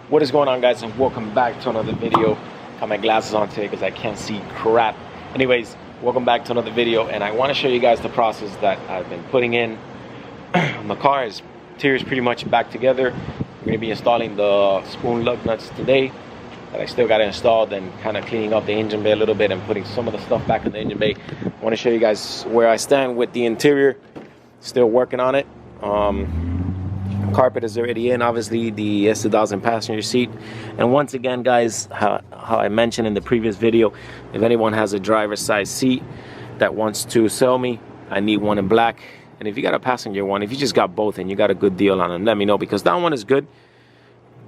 What is going on, guys, and welcome back to another video. Got my glasses on today because I can't see crap. Anyways, welcome back to another video, and I want to show you guys the process that I've been putting in on the car. Interior is pretty much back together. We're going to be installing the spoon lug nuts today that I still got to install, then kind of cleaning up the engine bay a little bit and putting some of the stuff back in the engine bay. I want to show you guys where I stand with the interior. Still working on it. Carpet is already in, obviously the S2000 passenger seat. And once again, guys, how I mentioned in the previous video, if anyone has a driver's side seat that wants to sell me, I need one in black. And if you got a passenger one, if you just got both and you got a good deal on them, let me know, because that one is good,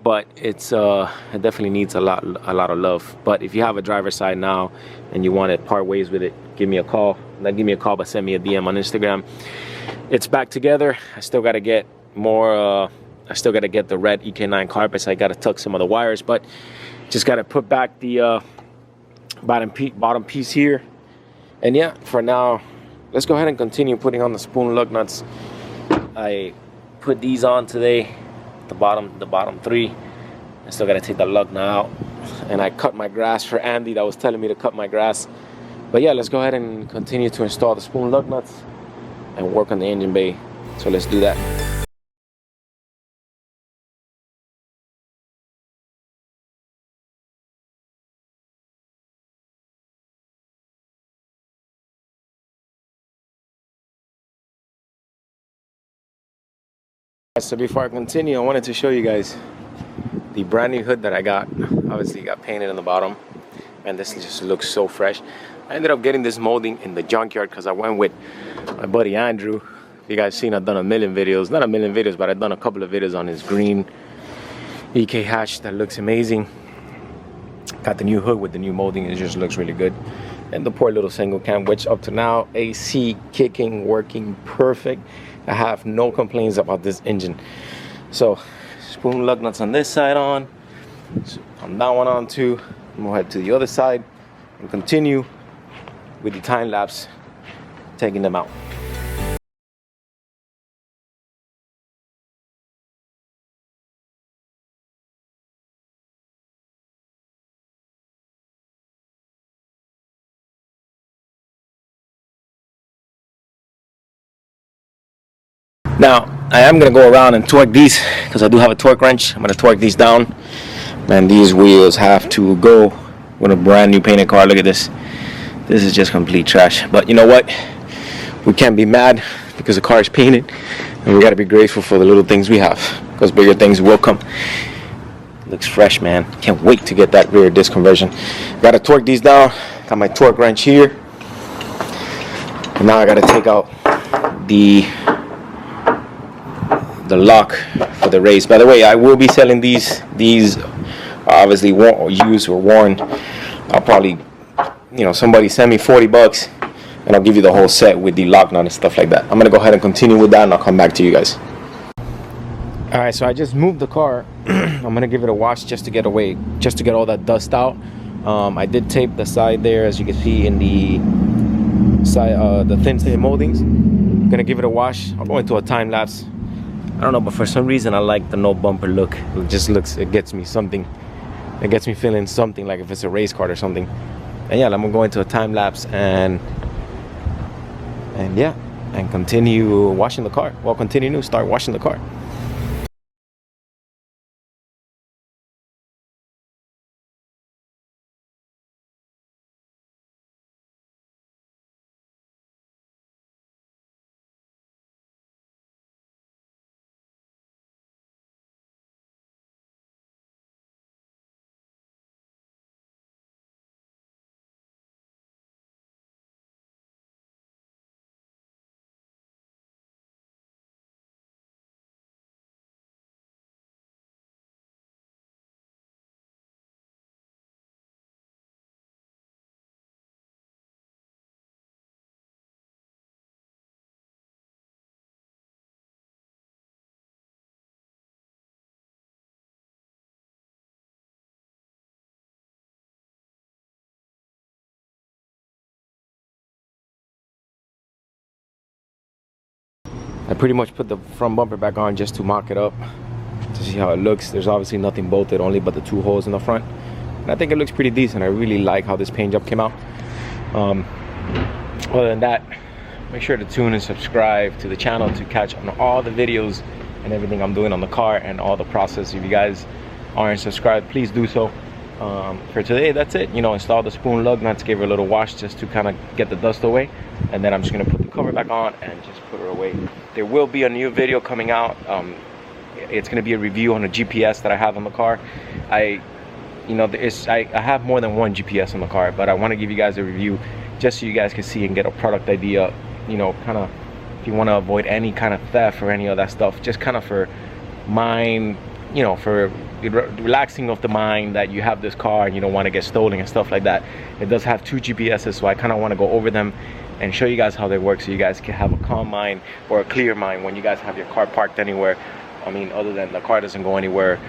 but it definitely needs a lot of love. But if you have a driver's side now and you want to part ways with it, give me a call. Not give me a call, but send me a DM on Instagram. It's back together. I still got to get more I still got to get the red EK9 carpets. I got to tuck some of the wires, but just got to put back the bottom piece here. And yeah, for now, let's go ahead and continue putting on the spoon lug nuts. I put these on today, the bottom three. I still got to take the lug nut out, and I cut my grass for Andy that was telling me to cut my grass. But yeah, let's go ahead and continue to install the spoon lug nuts and work on the engine bay. So let's do that. So before I continue, I wanted to show you guys the brand new hood that I got. Obviously got painted in the bottom, and this just looks so fresh. I ended up getting this molding in the junkyard because I went with my buddy Andrew. If you guys seen, I've done a million videos, not a million videos, but I've done a couple of videos on his green EK hatch that looks amazing. Got the new hood with the new molding. It just looks really good. And the poor little single cam, which up to now, AC kicking, working perfect. I have no complaints about this engine. So spoon lug nuts on this side on, on that one on too. I'm gonna head to the other side and continue with the time lapse, taking them out. Now, I am going to go around and torque these because I do have a torque wrench. I'm going to torque these down. And these wheels have to go with a brand new painted car. Look at this. This is just complete trash. But you know what? We can't be mad because the car is painted. And we got to be grateful for the little things we have, because bigger things will come. Looks fresh, man. Can't wait to get that rear disc conversion. Got to torque these down. Got my torque wrench here. And now I got to take out the lock for the race. By the way, I will be selling these obviously used or worn. I'll probably, somebody send me 40 bucks and I'll give you the whole set with the lock nut and stuff like that. I'm gonna go ahead and continue with that, and I'll come back to you guys. All right, so I just moved the car. I'm gonna give it a wash just to get all that dust out. I did tape the side there, as you can see in the side, the thin stain moldings. I'm gonna give it a wash. I'll go into a time lapse. I don't know, but for some reason I like the no bumper look. It just looks, it gets me something. It gets me feeling something like if it's a race car or something. And yeah, I'm gonna go into a time lapse and continue washing the car. Well, start washing the car. I pretty much put the front bumper back on just to mock it up. to see how it looks. There's obviously nothing bolted, only but the 2 holes in the front, and I think it looks pretty decent. I really like how this paint job came out. Other than that, make sure to tune and subscribe to the channel to catch on all the videos and everything I'm doing on the car and all the process. If you guys aren't subscribed, please do so. For today, that's it. You know, install the spoon lug nuts, give her a little wash just to kind of get the dust away, and then I'm just gonna put the cover back on and just put her away. There will be a new video coming out. It's gonna be a review on a GPS that I have on the car. I have more than one GPS on the car, but I want to give you guys a review just so you guys can see and get a product idea. You know, kind of if you want to avoid any kind of theft or any of that stuff, just kind of for mind, you know, for relaxing of the mind that you have this car and you don't want to get stolen and stuff like that. It does have 2 GPSs, so I kind of want to go over them and show you guys how they work, so you guys can have a calm mind or a clear mind when you guys have your car parked anywhere. I mean, other than the car doesn't go anywhere,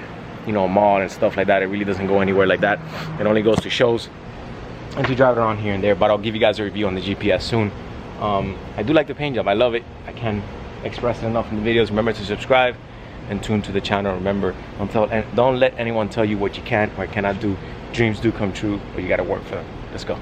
you know, mall and stuff like that. It really doesn't go anywhere like that. It only goes to shows and to drive around here and there. But I'll give you guys a review on the GPS soon. I do like the paint job. I love it. I can't express it enough in the videos. Remember to subscribe and tune to the channel. Remember, don't let anyone tell you what you can or cannot do. Dreams do come true, but you got to work for them. Let's go.